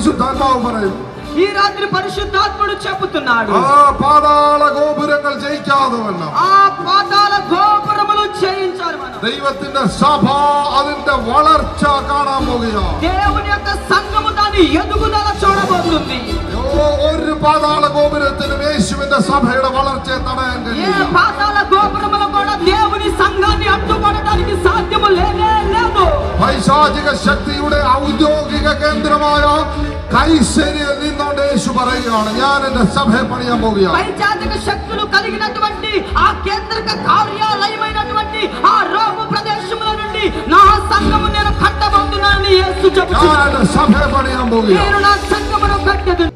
പരിശുദ്ധാത്മാവ് പറയുന്നു. ఈ రాత్రి పరిశుద్ధాత్ముడు చెబుతున్నాడు, ఆ పాతాళ గోపురങ്ങൾ జయించాదు వల్ల ఆ పాతాళ గోపురములు జయించాలి. మనం ദൈവത്തിന്റെ സഭ അതിന്റെ വളർച്ച കാണാൻ പോകുകയാണ്. దేవుని యొక్క సంఘము దాని ఎదుగుదల చూడబోతుంది. ഒരു പാതാള ഗോപുരത്തിനും യേശുവിന്റെ സഭയുടെ വളർച്ചയെ തടയാൻ കഴിയില്ല. ఏ పాతాళ గోపురములు కూడా దేవుని సంఘాన్ని అడ్డుపడడానికి సాధ్యము లేనే లేదు. പൈശാചിക ശക്തിയുടെ ഔദ്യോഗിക കേന്ദ്രമായ കൈസരിയിൽ നിന്നുകൊണ്ട് യേശു പറയുകയാണ്, ഞാൻ എന്റെ സഭയെ പണിയാൻ പോകുകയാണ്. పైశాచిక శక్తులు కలిగినటువంటి ఆ కేంద్రక కార్యాలయమైనటువంటి ఆ రోము ప్రదేశముల నుండి నా సంఘము నేను కట్టబోతున్నానని యేసు చెబుతున్నాడు. ഞാൻ എന്റെ സഭയെ പണിയാൻ പോകുകയാണ്. నేను నా సంఘమును కట్టెదను.